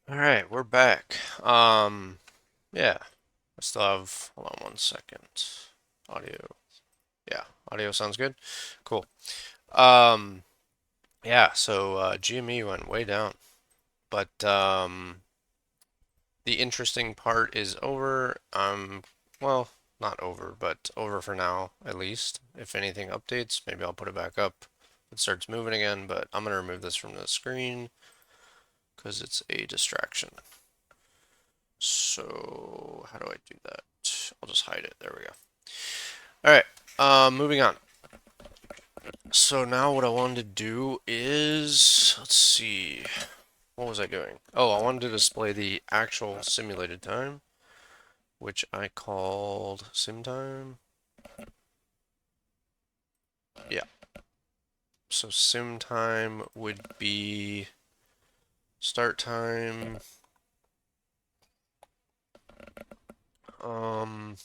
All right, we're back. Yeah, I still have, hold on 1 second. Audio. Yeah, audio sounds good. Cool. Um, yeah, so GME went way down, but the interesting part is over. Well, not over, but over for now, at least. If anything updates, maybe I'll put it back up. It starts moving again, but I'm gonna remove this from the screen because it's a distraction. So how do I do that? I'll just hide it. There we go. All right, moving on. So now what I wanted to do is, let's see, what was I doing? Oh, I wanted to display the actual simulated time, which I called sim time. Yeah, so sim time would be start time. Um,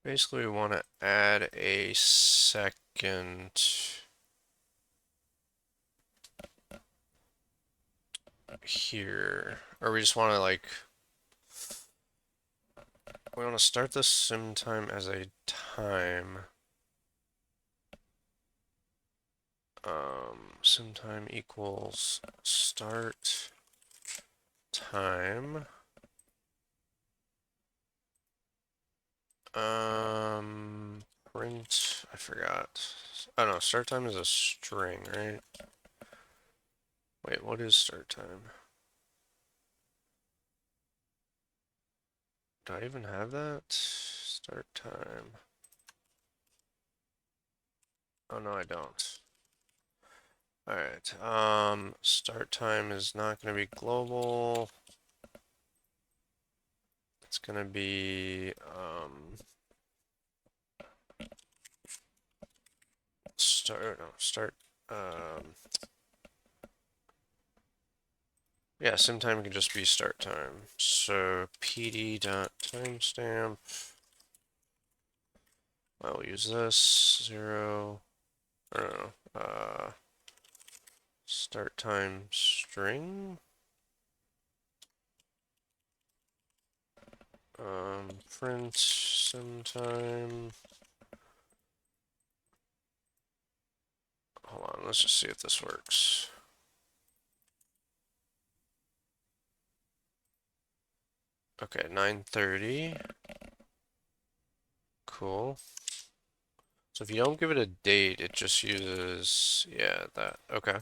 Basically we want to add a second here, or we just want to like we want to start the sim time as a time. Sim time equals start time. Print, I forgot. Oh no, start time is a string, right? Wait, what is start time? Do I even have that? Start time. Oh no, I don't. Alright, start time is not going to be global. It's going to be, start, um, yeah, sim time can just be start time. So pd dot timestamp. I will use this 0, or no, start time string. Print sim time. Hold on, let's just see if this works. Okay, 9:30. Cool. So if you don't give it a date, it just uses, yeah, that. Okay.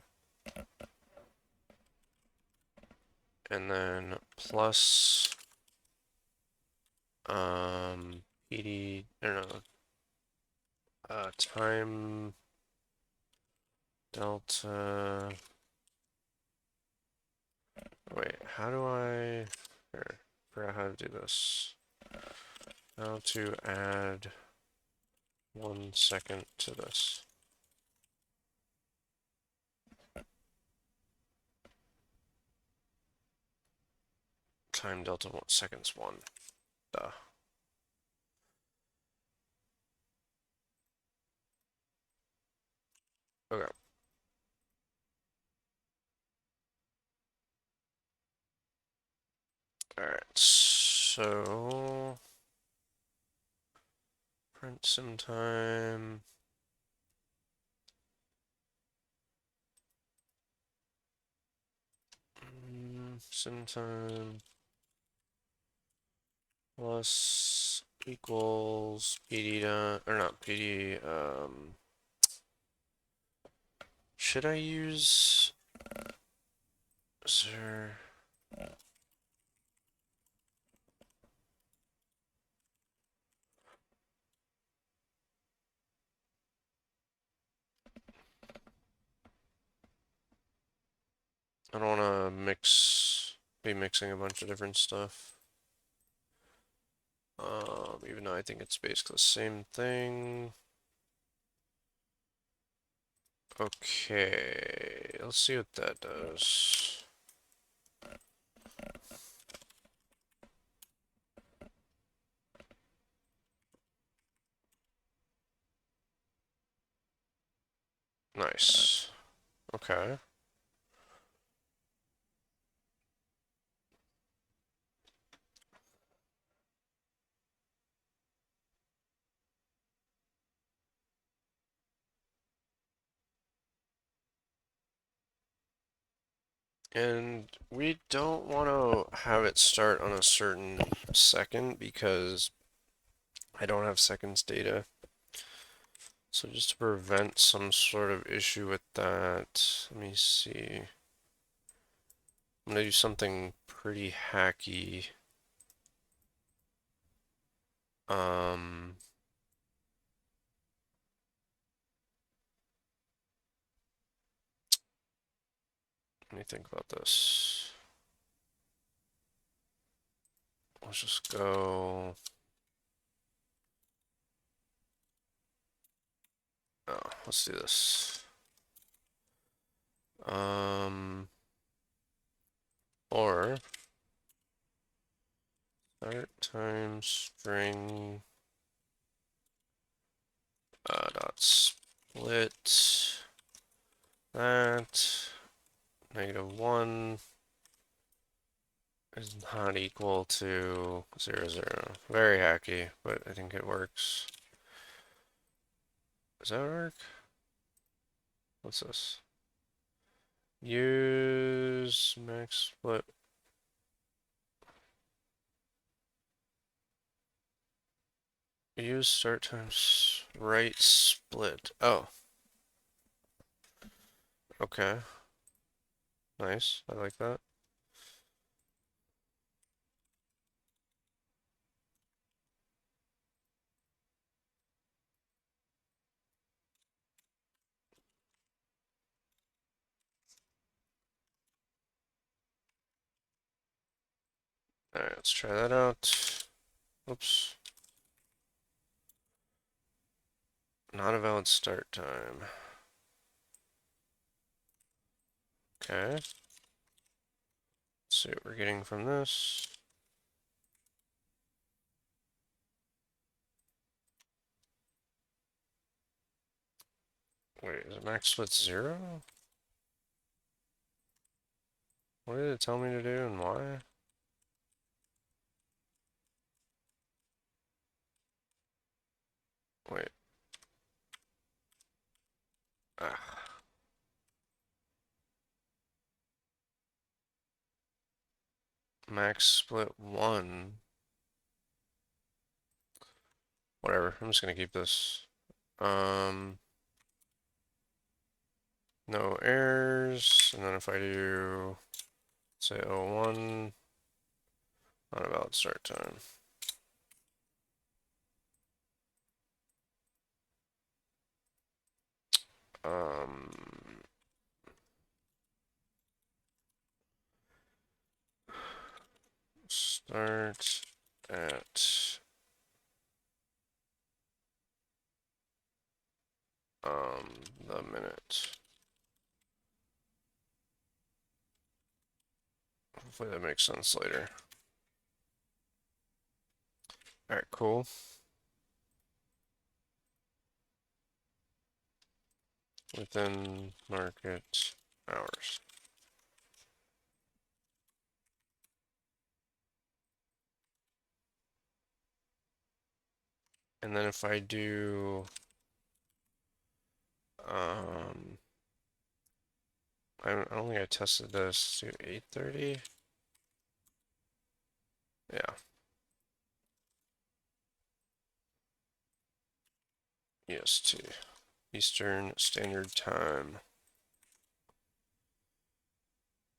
And then plus, PD, I don't know, time delta. Wait, how do I, here, figure out how to do this. How to add 1 second to this. Time delta 1 seconds 1. Duh. Okay. Alright, so print sim time. Sim time plus equals PD dot, or not PD, should I use, is there, I don't want to be mixing a bunch of different stuff. Even though I think it's basically the same thing. Okay, let's see what that does. Nice. Okay. And we don't want to have it start on a certain second because I don't have seconds data. So just to prevent some sort of issue with that, let me see. I'm gonna do something pretty hacky. Um, Let me think about this. Let's just go. Oh, let's do this. Um, or start time string dot split that -1 is not equal to 0, 0. Very hacky, but I think it works. Does that work? What's this? Use max split. Use start times right split. Oh, okay. Nice. I like that. Alright, let's try that out. Oops. Not a valid start time. Okay. Let's see what we're getting from this. Wait, is it max split 0? What did it tell me to do and why? Wait. Ah. Max split 1. Whatever, I'm just gonna keep this. Um, no errors, and then if I do, say 01, not a valid start time. Um, Start at the minute. Hopefully that makes sense later. Alright, cool. Within market hours. And then if I do I don't think I tested this to 8:30. Yeah. EST. Eastern Standard Time.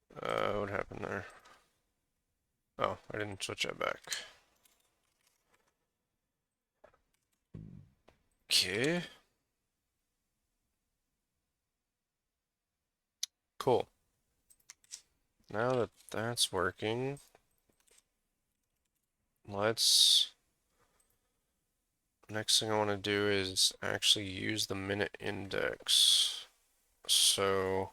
What happened there? Oh, I didn't switch that back. Okay. Cool. Now that that's working, let's... Next thing I want to do is actually use the minute index. So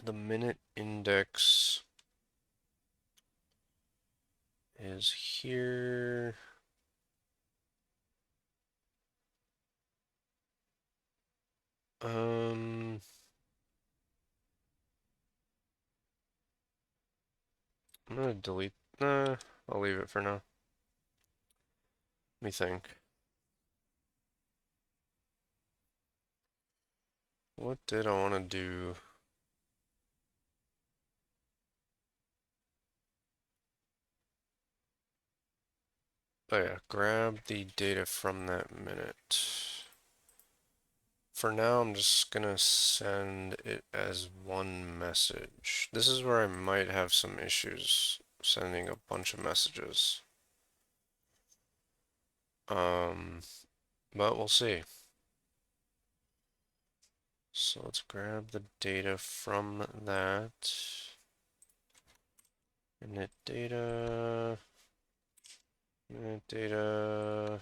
the minute index is here. I'm gonna delete. Nah, I'll leave it for now. Let me think. What did I want to do? Oh yeah, grab the data from that minute. For now, I'm just gonna send it as one message. This is where I might have some issues sending a bunch of messages. Um, but we'll see. So let's grab the data from that. Init data. Init data.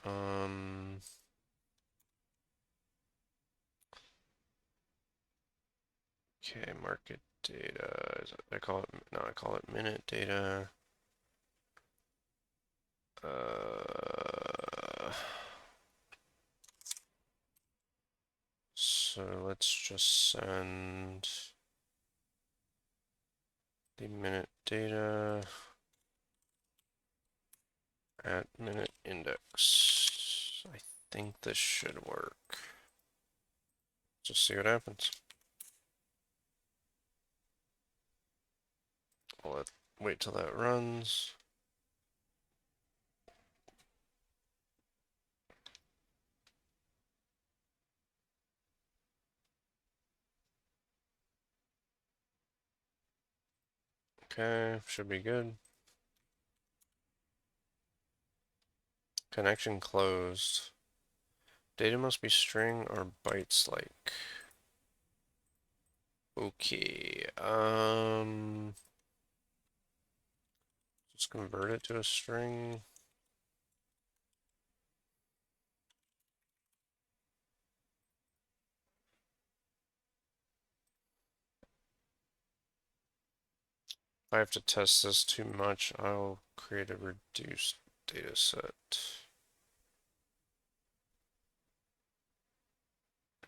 Um, okay, market data. I call it, no, I call it minute data. So let's just send the minute data at minute index. I think this should work. Just see what happens. I'll wait till that runs. Okay, should be good. Connection closed. Data must be string or bytes like. Okay, just convert it to a string. If I have to test this too much, I'll create a reduced data set.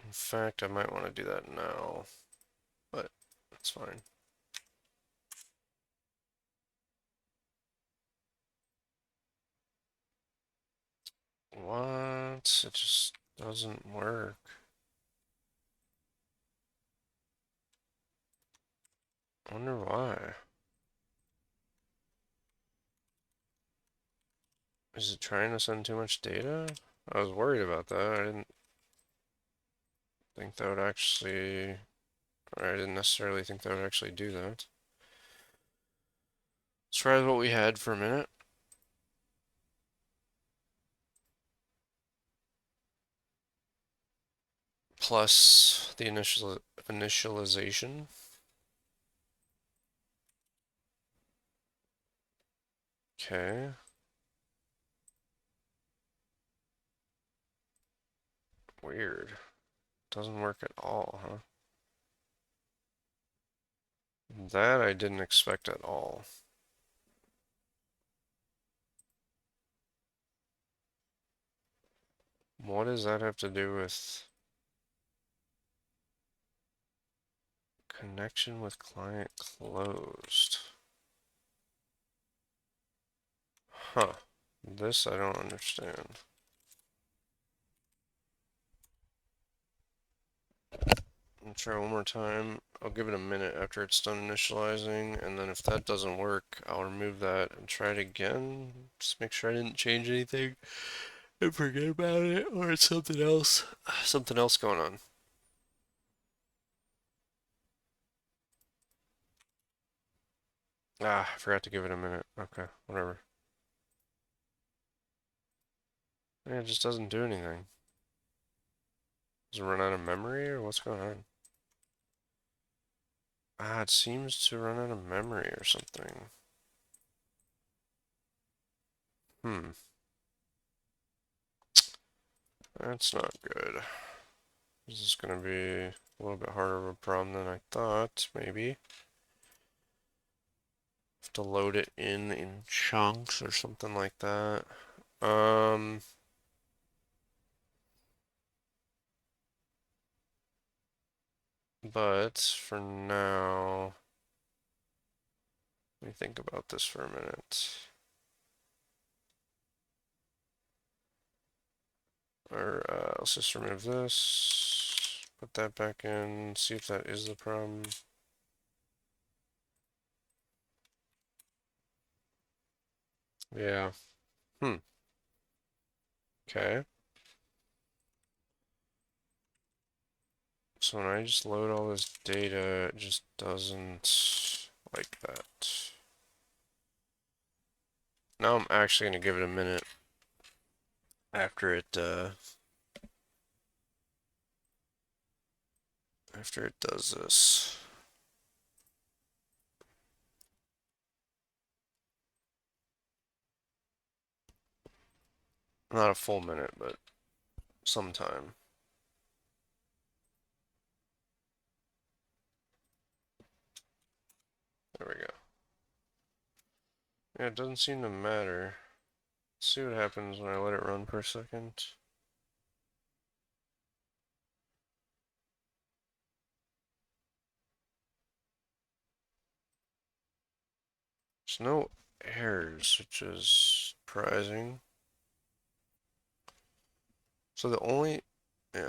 In fact, I might want to do that now, but that's fine. What? It just doesn't work. I wonder why. Is it trying to send too much data? I was worried about that. I didn't think that would actually, or I didn't necessarily think that would actually do that. Let's try what we had for a minute. Plus the initialization. Okay. Weird. Doesn't work at all, huh? That I didn't expect at all. What does that have to do with connection with client closed? Huh. This I don't understand. I'll try one more time. I'll give it a minute after it's done initializing, and then if that doesn't work, I'll remove that and try it again. Just make sure I didn't change anything and forget about it, or it's something else. Something else going on. Ah, I forgot to give it a minute. Okay, whatever. Yeah, it just doesn't do anything. Does it run out of memory, or what's going on? Ah, it seems to run out of memory or something. Hmm, that's not good. This is going to be a little bit harder of a problem than I thought, maybe. Have to load it in chunks or something like that. But for now, let me think about this for a minute. Or let's just remove this, put that back in, see if that is the problem. Yeah. Okay. So when I just load all this data, it just doesn't like that. Now I'm actually going to give it a minute after it does this. Not a full minute, but some time. There we go. Yeah, it doesn't seem to matter. Let's see what happens when I let it run for a second. There's no errors, which is surprising. So yeah,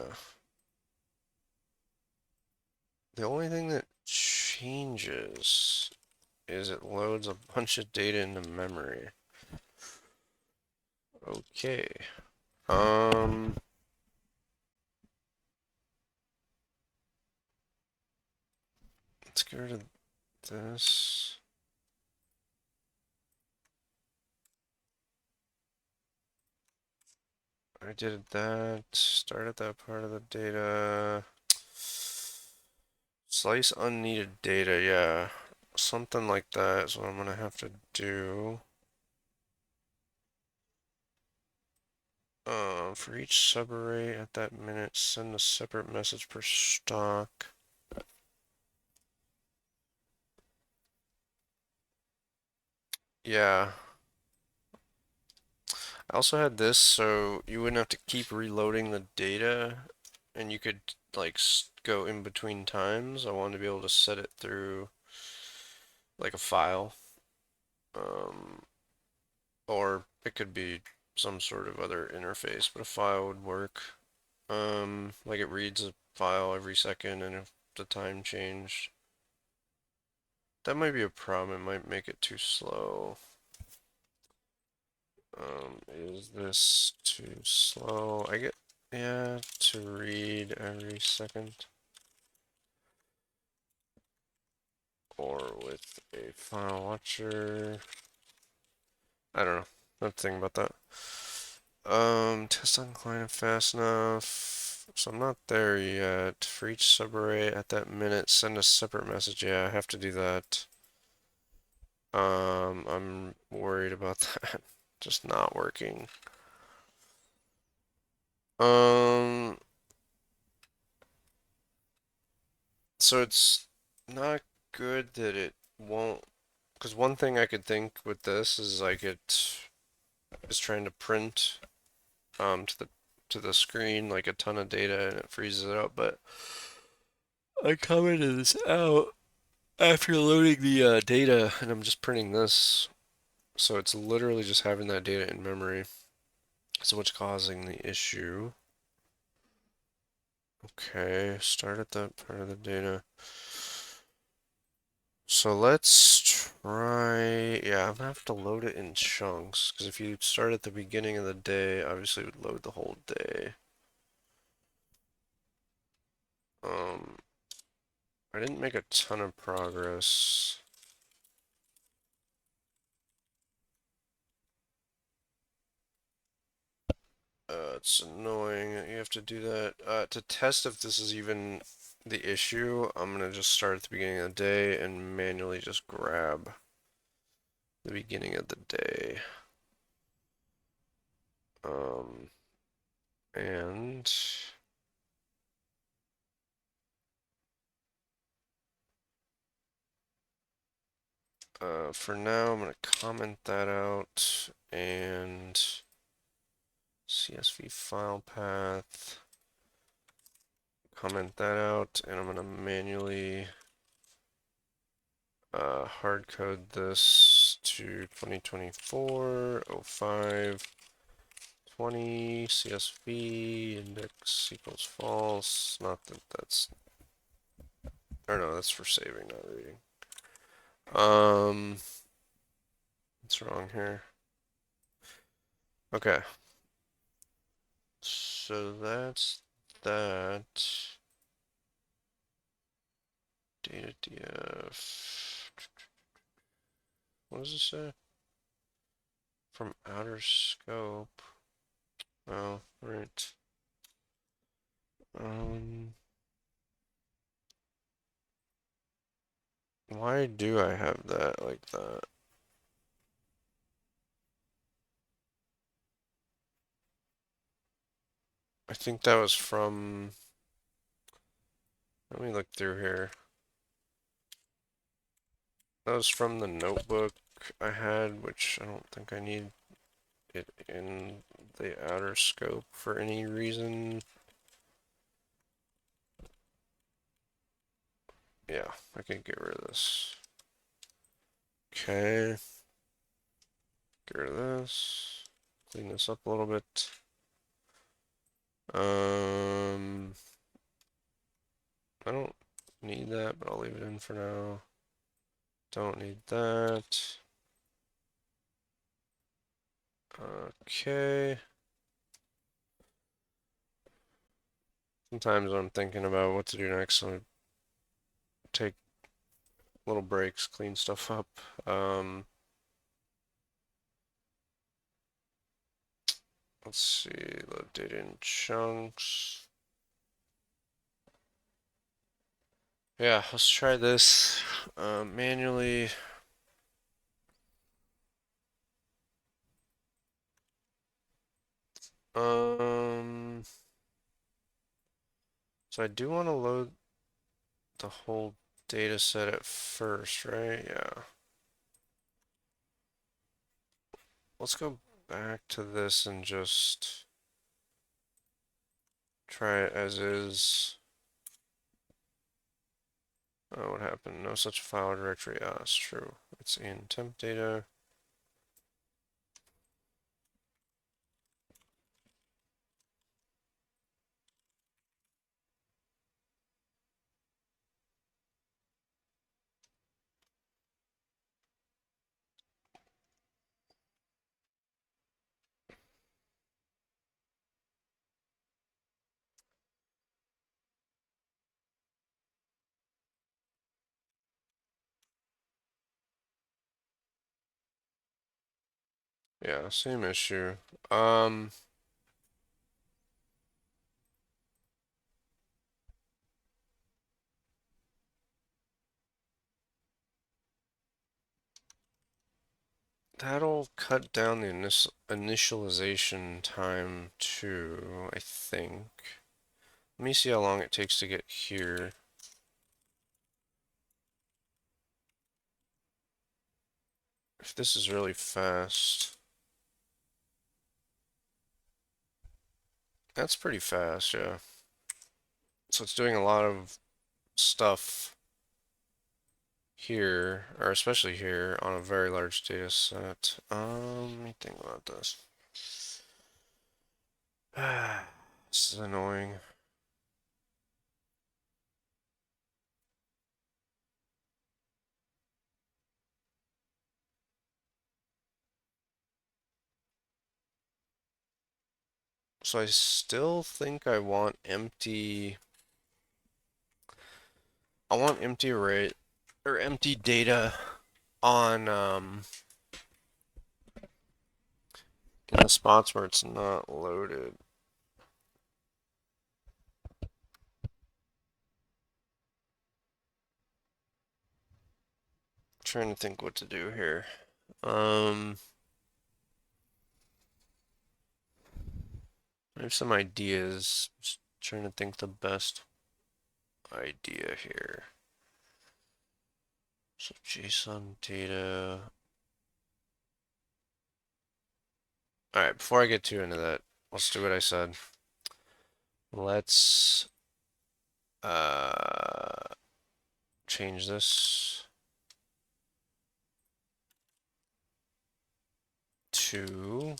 the only thing that changes is it loads a bunch of data into memory. Okay. Um, let's get rid of this. I did that. Started that part of the data. Slice unneeded data, yeah. Something like that is what I'm gonna have to do. For each subarray at that minute, send a separate message per stock. Yeah. I also had this so you wouldn't have to keep reloading the data and you could like go in between times. I wanted to be able to set it through like a file. Um, or it could be some sort of other interface, but a file would work. Like it reads a file every second and if the time changed. That might be a problem, it might make it too slow. Is this too slow? Yeah, to read every second. Or with a file watcher. I don't know. Not thinking about that. Test on client fast enough. So I'm not there yet. For each subarray at that minute, send a separate message. Yeah, I have to do that. I'm worried about that. Just not working. Um, so it's not good that it won't, because one thing I could think with this is like it is trying to print to the screen like a ton of data and it freezes it out, but I commented this out after loading the data and I'm just printing this. So it's literally just having that data in memory. So what's causing the issue? Okay, start at that part of the data. So let's try, yeah, I'm gonna have to load it in chunks, because if you start at the beginning of the day, obviously it would load the whole day. Um, I didn't make a ton of progress. It's annoying that you have to do that. To test if this is even the issue, I'm gonna just start at the beginning of the day and manually just grab the beginning of the day. Um, and for now, I'm gonna comment that out and CSV file path, comment that out, and I'm gonna manually hard code this to 2024 05 20 CSV index equals false. Not that that's, or no, that's for saving, not reading. What's wrong here? Okay. So that's that. Data df. What does it say? From outer scope. Oh, right. Why do I have that like that? I think that was from, let me look through here. That was from the notebook I had, which I don't think I need it in the outer scope for any reason. Yeah, I can get rid of this. Okay. Get rid of this. Clean this up a little bit. I don't need that, but I'll leave it in for now. Don't need that. Okay. Sometimes when I'm thinking about what to do next, I take little breaks, clean stuff up. Let's see, load data in chunks. Yeah, let's try this manually. So I do want to load the whole data set at first, right? Yeah. Let's go back to this and just try it as is. Oh, what happened? No such file directory. Ah, it's true. It's in temp data. Yeah, same issue. That'll cut down the initialization time too, I think. Let me see how long it takes to get here. If this is really fast. That's pretty fast, yeah. So it's doing a lot of stuff here, or especially here, on a very large data set. Let me think about this. This is annoying. So I still think I want empty. I want empty array or empty data on in the spots where it's not loaded. Trying to think what to do here. I have some ideas. Just trying to think the best idea here. So JSON data. Alright, before I get too into that, let's do what I said. Let's change this to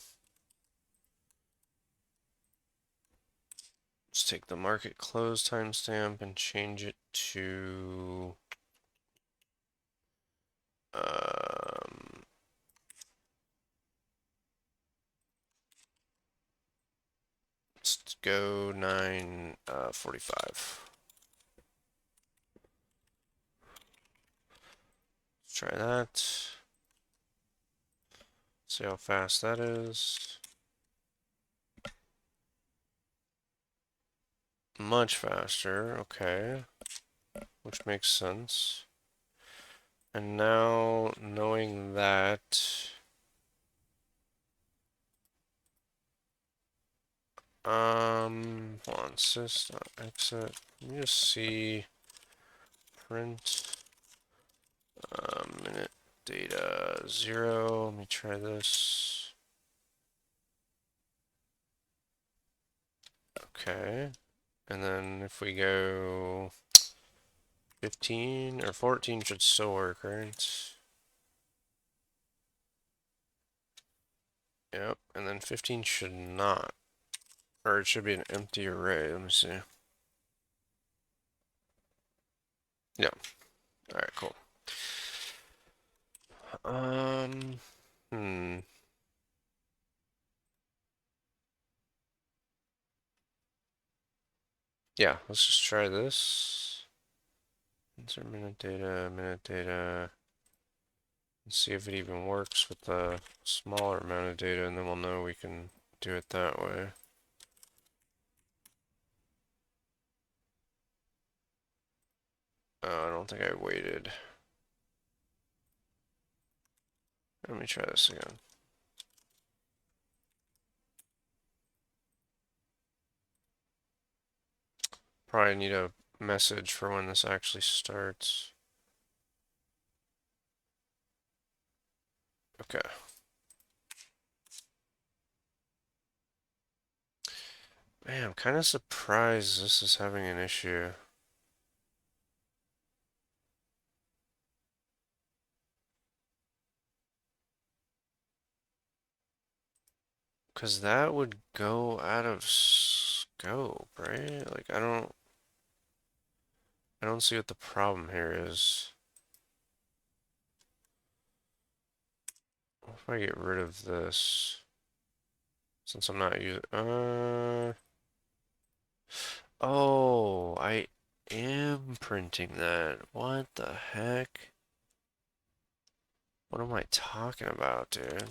let's take the market close timestamp and change it to let's go 9:45. Let's try that. See how fast that is. Much faster, okay. Which makes sense. And now, knowing that, hold on, sys.exit. Let me just see, print, minute data 0. Let me try this. Okay. And then if we go 15 or 14 should still work, right? Yep, and then 15 should not. Or it should be an empty array. Let me see. Yeah. Alright, cool. Hmm. Yeah, let's just try this. Insert minute data, minute data. Let's see if it even works with the smaller amount of data, and then we'll know we can do it that way. Oh, I don't think I waited. Let me try this again. Probably need a message for when this actually starts. Okay. Man, I'm kind of surprised this is having an issue. Because that would go out of scope, right? Like, I don't see what the problem here is. What if I get rid of this? Since I'm not using, oh, I am printing that. What the heck? What am I talking about, dude?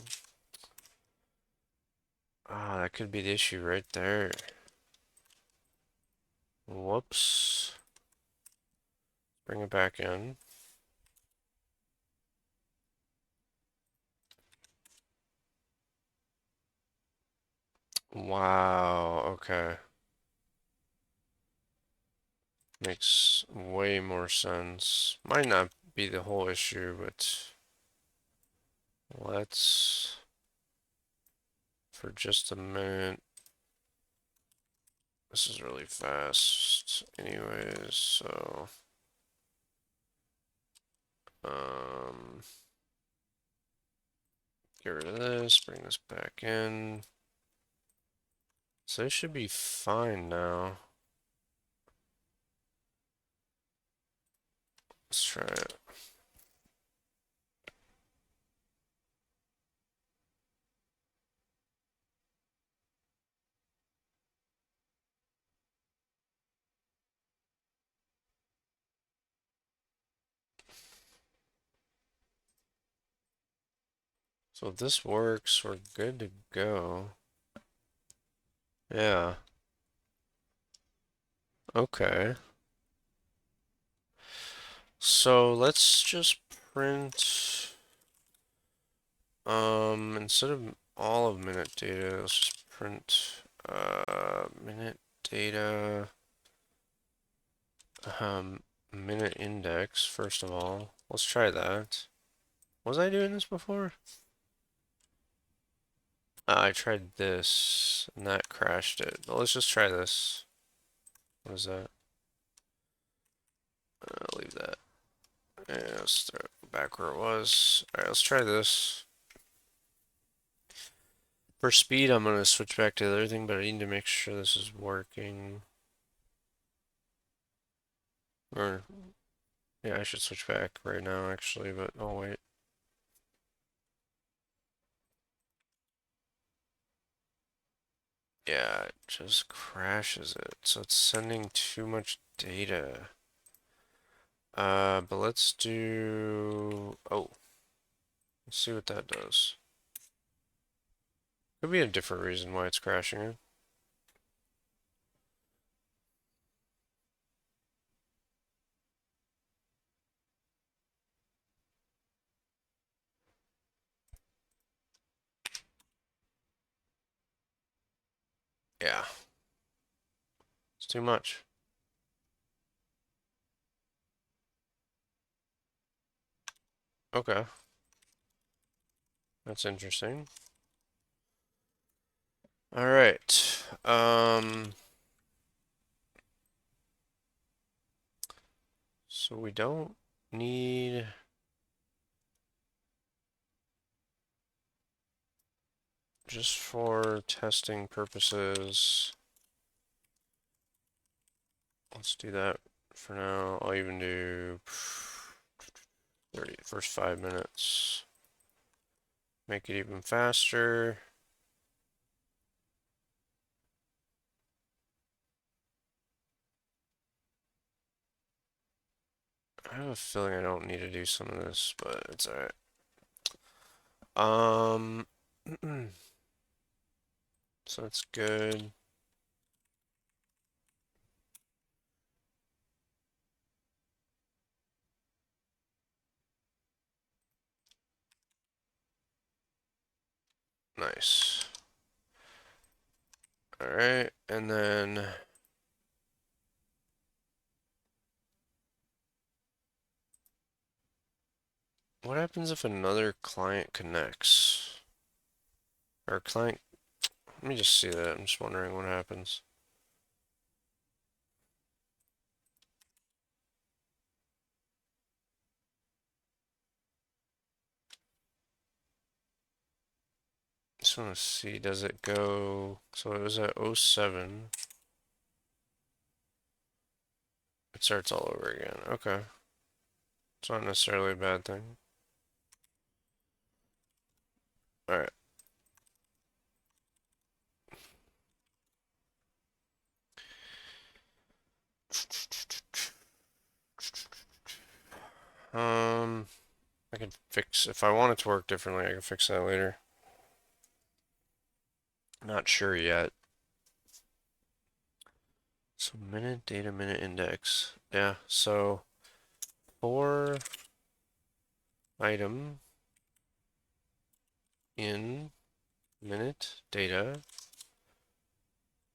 Ah, that could be the issue right there. Whoops. Bring it back in. Wow, okay. Makes way more sense. Might not be the whole issue, but let's, for just a minute, this is really fast anyways, so, um, get rid of this, bring this back in. So it should be fine now. Let's try it. So if this works, we're good to go. Yeah. Okay. So let's just print, instead of all of minute data, let's just print, minute data, minute index, first of all. Let's try that. Was I doing this before? I tried this, and that crashed it. But let's just try this. What is that? I'll leave that. Yeah, let's throw it back where it was. Alright, let's try this. For speed, I'm going to switch back to the other thing, but I need to make sure this is working. Or, yeah, I should switch back right now, actually, but I'll wait. Yeah, it just crashes it. So it's sending too much data. But let's do... Oh, let's see what that does. Could be a different reason why it's crashing it. Yeah, it's too much. Okay, that's interesting. All right. So we don't need just for testing purposes. Let's do that for now. I'll even do 30 first 5 minutes. Make it even faster. I have a feeling I don't need to do some of this, but it's alright. Um, so that's good. Nice. Alright, and then what happens if another client connects? Or client, let me just see that. I'm just wondering what happens. Just want to see, does it go, so it was at 07. It starts all over again. Okay. It's not necessarily a bad thing. Alright. I can fix, if I want it to work differently, I can fix that later. Not sure yet. So minute data minute index. Yeah, so for item in minute data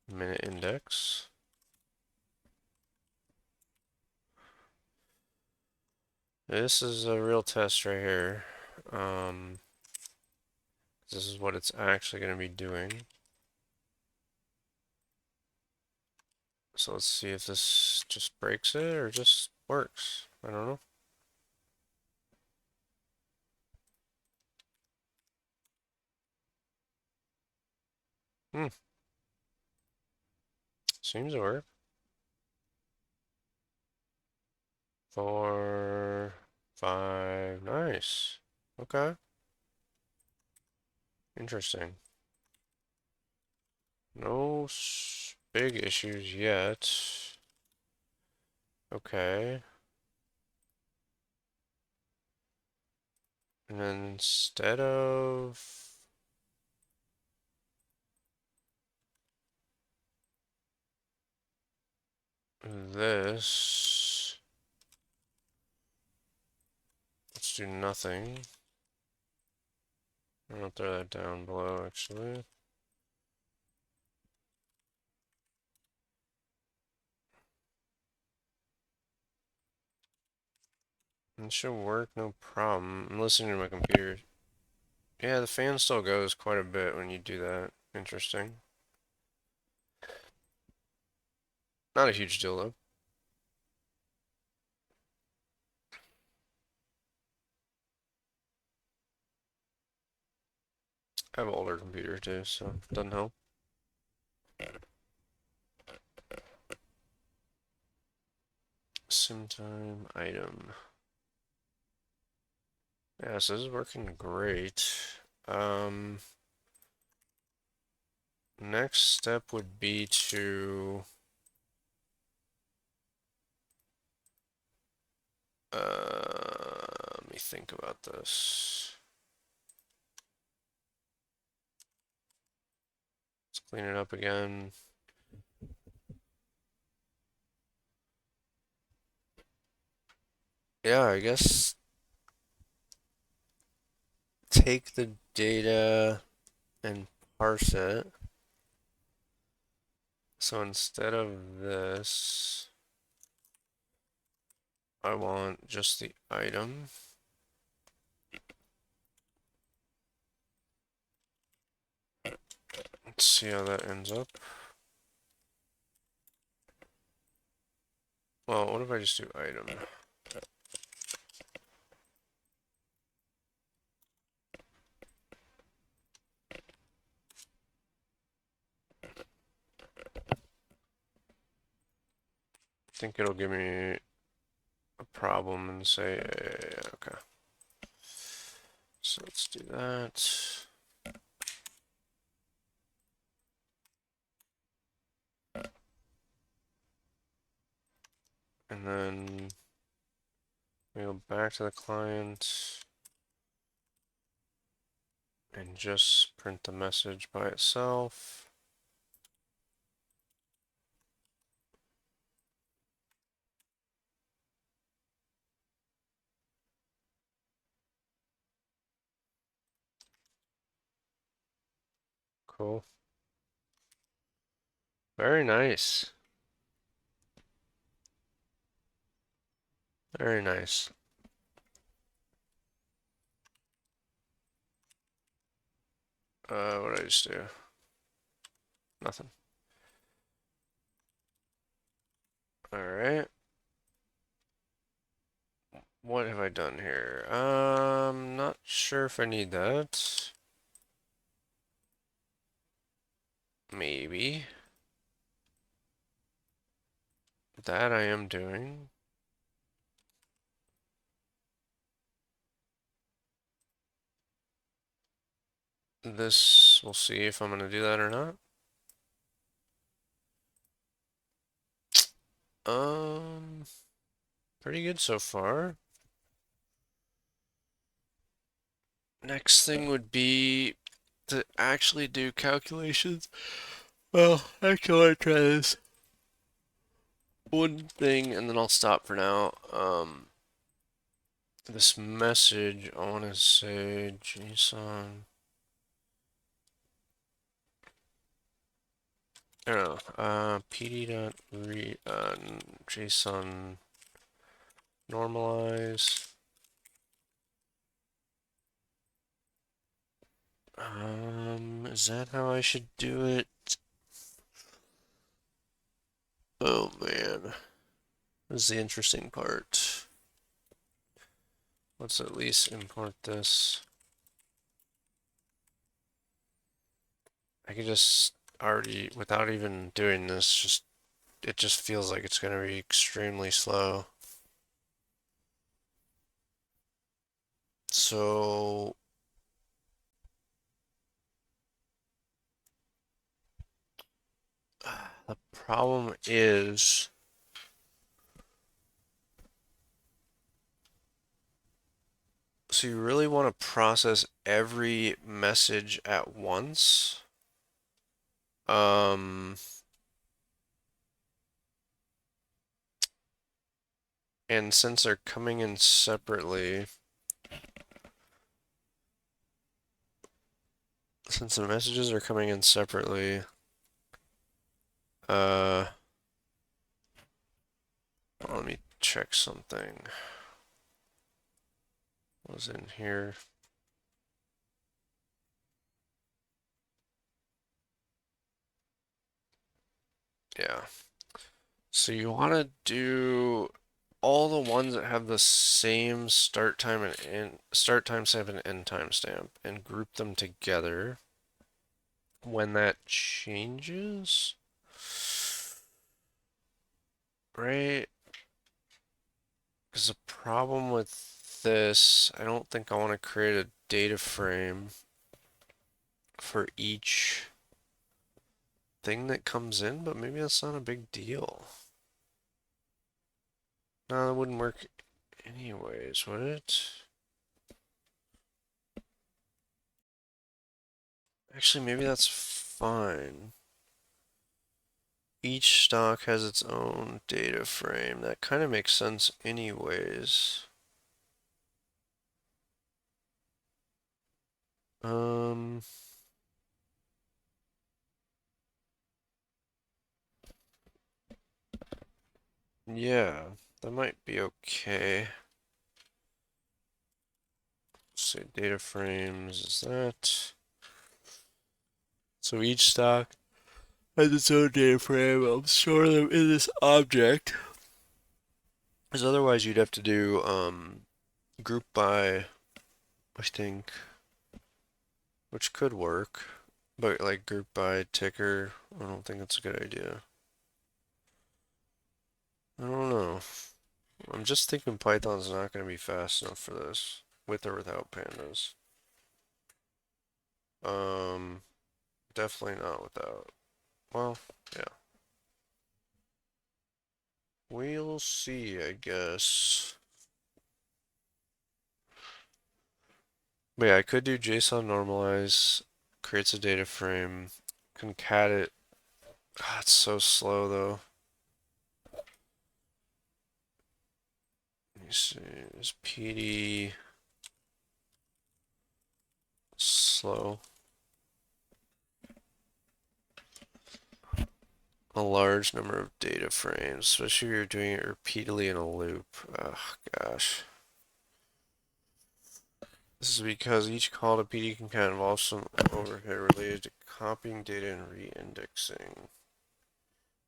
minute index. This is a real test right here. This is what it's actually going to be doing. So let's see if this just breaks it or just works. I don't know. Hmm, seems to work. 4, 5, nice. Okay, interesting. No big issues yet. Okay. And then instead of this, let's do nothing. I'll throw that down below actually. It should work, no problem. I'm listening to my computer. Yeah, the fan still goes quite a bit when you do that. Interesting. Not a huge deal though. I have an older computer too, so it doesn't help. sim time item. Yeah, so this is working great. Next step would be to let me think about this. Let's clean it up again. Yeah, I guess take the data and parse it. So instead of this, I want just the item. Let's see how that ends up. Well, what if I just do item? I think it'll give me a problem and say, okay. So let's do that. And then we go back to the client and just print the message by itself. Cool. Very nice. Very nice. What did I just do? Nothing. Alright. What have I done here? Not sure if I need that. Maybe. That I am doing. This, we'll see if I'm gonna do that or not. Um, Pretty good so far. Next thing would be to actually do calculations. Well, actually, I'll try this one thing and then I'll stop for now. This message, I want to say JSON. I don't know. PD.read JSON normalize. Is that how I should do it? Oh man, this is the interesting part. Let's at least import this. I can just already, without even doing this, just it just feels like it's gonna be extremely slow. So the problem is, so you really want to process every message at once. Um, and since they're coming in separately, since the messages are coming in separately, let me check something. What was in here? Yeah. So you want to do all the ones that have the same start time and start timestamp and end timestamp and group them together. When that changes, right? Because the problem with this, I don't think I want to create a data frame for each thing that comes in, but maybe that's not a big deal. No, that wouldn't work anyways, would it? Actually, maybe that's fine. Each stock has its own data frame. That kind of makes sense anyways. Um, yeah, that might be okay. Let's say data frames is that. So each stock has its own data frame. I'll store them in this object. Because otherwise you'd have to do group by, I think, which could work. But like group by ticker, I don't think that's a good idea. I don't know. I'm just thinking Python's not going to be fast enough for this, with or without pandas. Um, Definitely not without. Well, yeah. We'll see, I guess. But yeah, I could do JSON normalize, creates a data frame, concat it. Ah, it's so slow though. Let me see, is PD slow? A large number of data frames, especially if you're doing it repeatedly in a loop. Oh, gosh. This is because each call to PD concat involves some overhead related to copying data and re-indexing.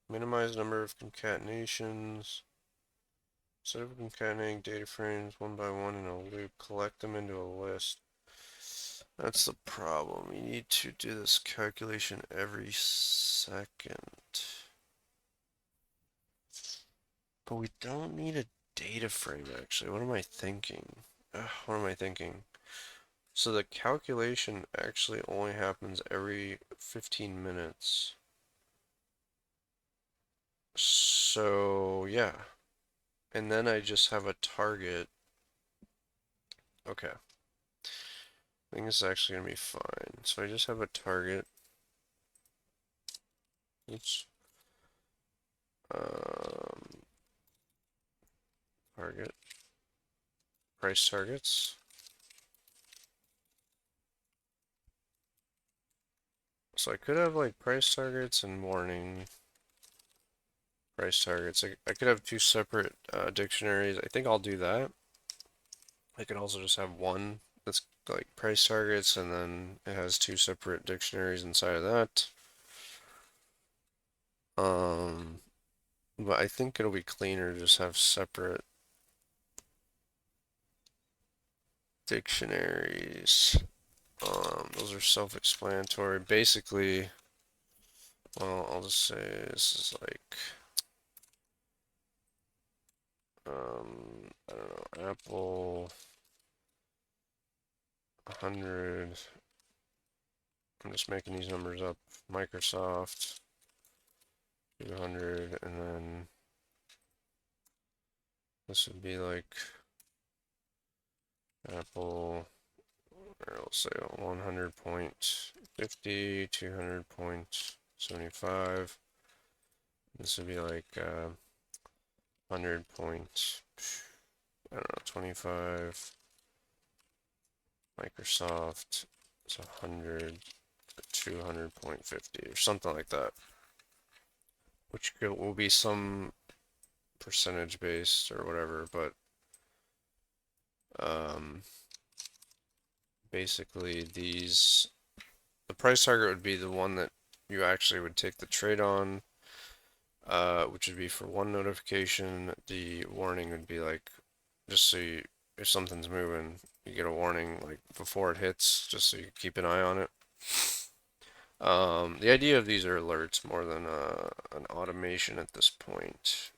Minimize number of concatenations. Instead of concatenating data frames one by one in a loop, collect them into a list. That's the problem. You need to do this calculation every second. But we don't need a data frame, actually. What am I thinking? What am I thinking? So the calculation actually only happens every 15 minutes. So, yeah. And then I just have a target. Okay. I think this is actually going to be fine. So I just have a target. Oops. Um, Target. Price targets. So I could have like price targets and warning price targets. I could have two separate dictionaries. I think I'll do that. I could also just have one that's like price targets and then it has two separate dictionaries inside of that. Um, but I think it'll be cleaner to just have separate dictionaries. Those are self-explanatory. Basically, well, I'll just say this is like, I don't know, Apple 100. I'm just making these numbers up. Microsoft 200, and then this would be like Apple, or I'll say 100.50, 200.75. This would be like 100 point, I don't know, 25. Microsoft is 100, 200.50 or something like that, which will be some percentage based or whatever, but basically the price target would be the one that you actually would take the trade on, which would be for one notification. The warning would be like, just so you, if something's moving, you get a warning like before it hits, just so you keep an eye on it. The idea of these are alerts more than an automation at this point.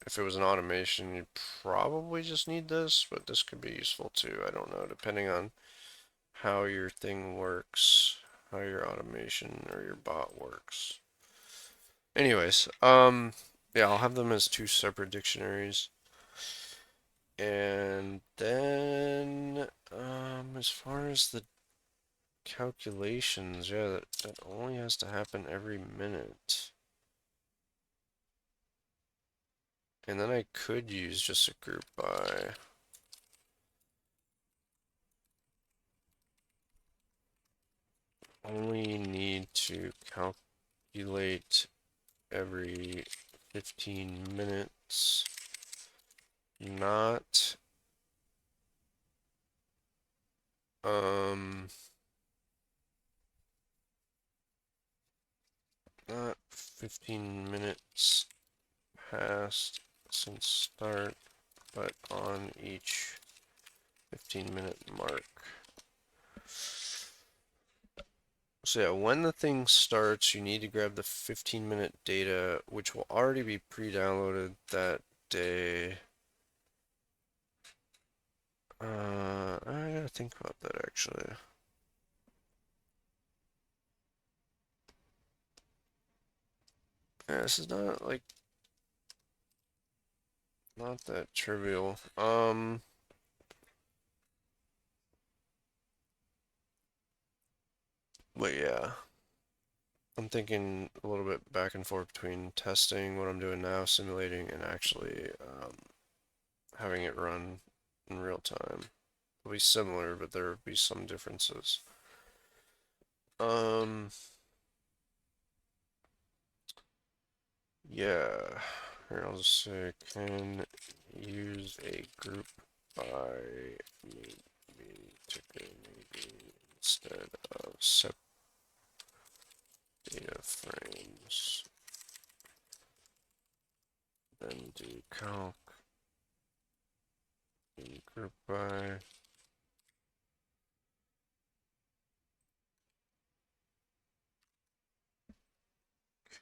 If it was an automation, you'd probably just need this, but this could be useful too. I don't know, depending on how your thing works, how your automation or your bot works. Anyways, yeah, I'll have them as two separate dictionaries. And then, as far as the calculations, yeah, that only has to happen every minute. And then I could use just a group by. Only need to calculate every 15 minutes, not, um, not 15 minutes past since start, but on each 15-minute mark. So yeah, when the thing starts, you need to grab the 15-minute data, which will already be pre-downloaded that day. I gotta think about that actually. Yeah, this is not like not that trivial. But yeah, I'm thinking a little bit back and forth between testing what I'm doing now, simulating, and actually having it run in real time. It'll be similar, but there will be some differences. Um, yeah. Here, I'll just say can use a group by maybe ticker maybe instead of separate data frames. Then do calc group by.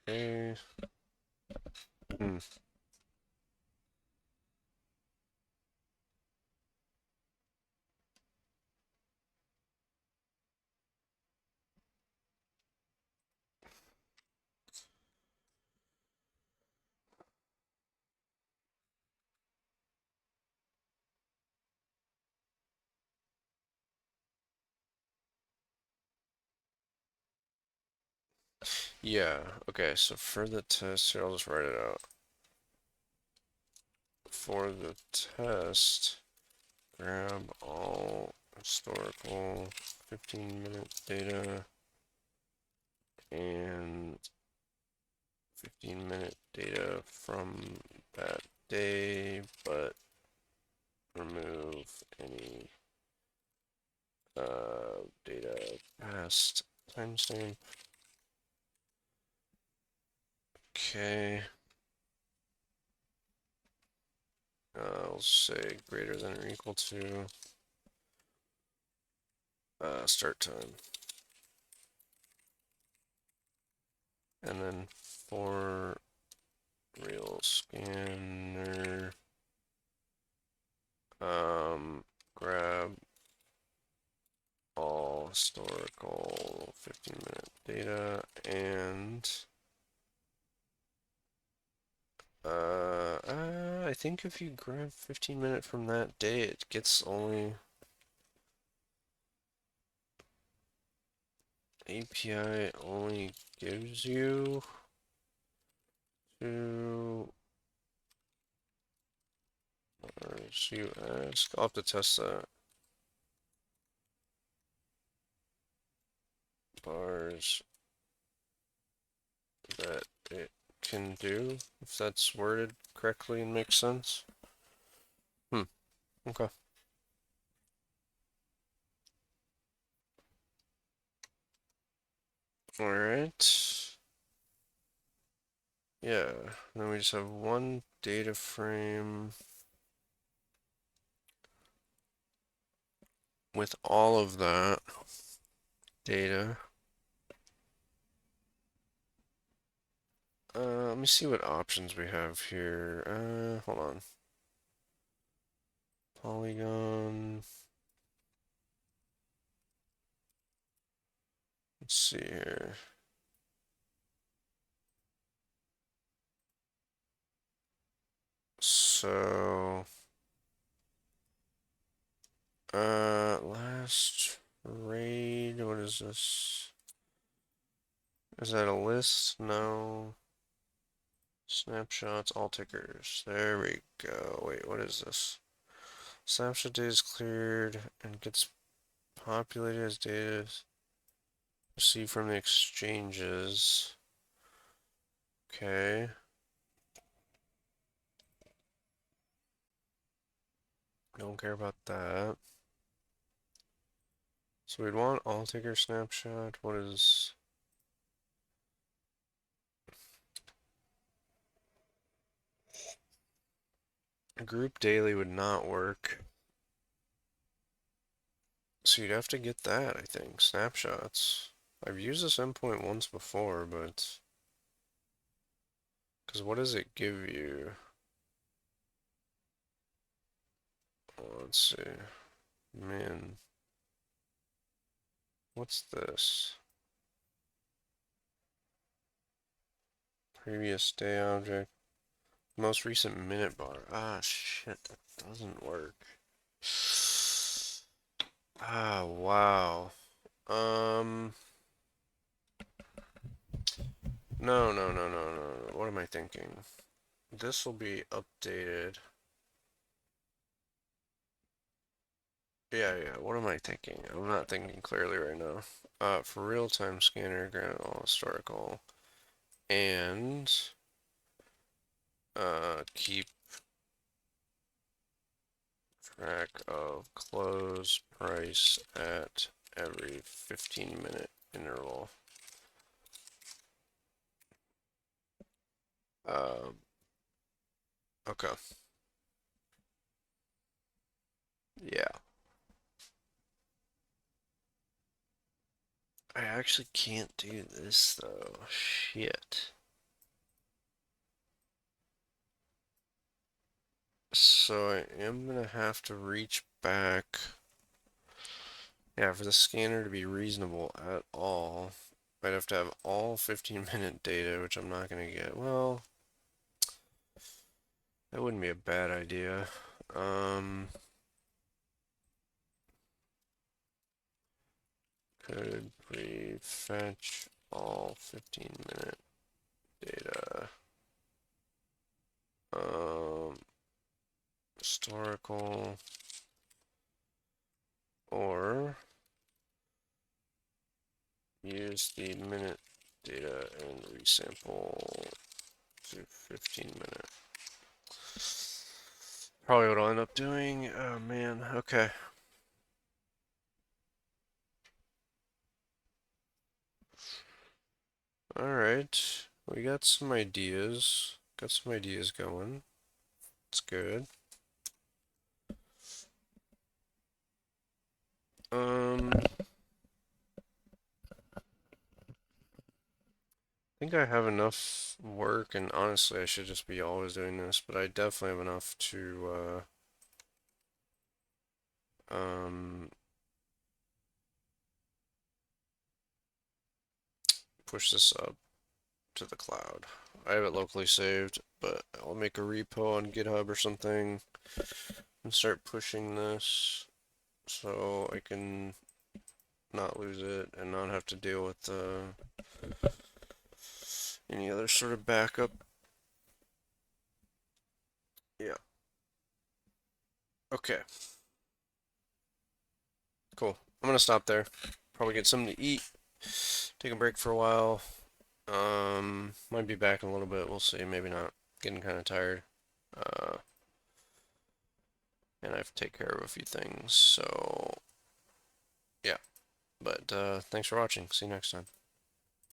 Okay. Hmm. Yeah, okay, so for the test, here, I'll just write it out. For the test, grab all historical 15-minute data and 15-minute data from that day, but remove any data past timestamp. Okay. I'll say greater than or equal to start time. And then for real scanner, grab all historical 15-minute data and I think if you grab 15-minute from that day, it gets only API only gives you to bars you ask. I'll have to test that. Bars that it can do, if that's worded correctly and makes sense. Okay. All right. Yeah. Then we just have one data frame with all of that data. Let me see what options we have here. Hold on. Polygon. Let's see here. So, last raid, what is this? Is that a list? No. Snapshots, all tickers. There we go. Wait, what is this? Snapshot data is cleared and gets populated as data is received from the exchanges. Okay. Don't care about that. So we'd want all ticker snapshot. What is... Group daily would not work. So you'd have to get that, I think. Snapshots. I've used this endpoint once before, but... Because what does it give you? Let's see. Man. What's this? Previous day object. Most recent minute bar. Ah, shit. That doesn't work. Ah, wow. No, no, no, no, no, no. What am I thinking? This will be updated. Yeah, what am I thinking? I'm not thinking clearly right now. For real-time scanner, grant all historical, and keep track of close price at every 15-minute interval. Okay. Yeah. I actually can't do this though. Shit. So I am gonna have to reach back. Yeah, for the scanner to be reasonable at all, I'd have to have all 15-minute data, which I'm not gonna get. Well, that wouldn't be a bad idea. Could we fetch all 15-minute data? Historical, or use the minute data and resample to 15-minute. Probably what I'll end up doing. Oh man, okay. Alright, we got some ideas. Got some ideas going. It's good. I think I have enough work, and honestly, I should just be always doing this, but I definitely have enough to, push this up to the cloud. I have it locally saved, but I'll make a repo on GitHub or something and start pushing this so I can not lose it and not have to deal with any other sort of backup. Yeah. Okay. Cool. I'm gonna stop there. Probably get something to eat. Take a break for a while. Might be back in a little bit. We'll see. Maybe not. Getting kind of tired. Uh, and I have to take care of a few things. So, yeah. But thanks for watching. See you next time.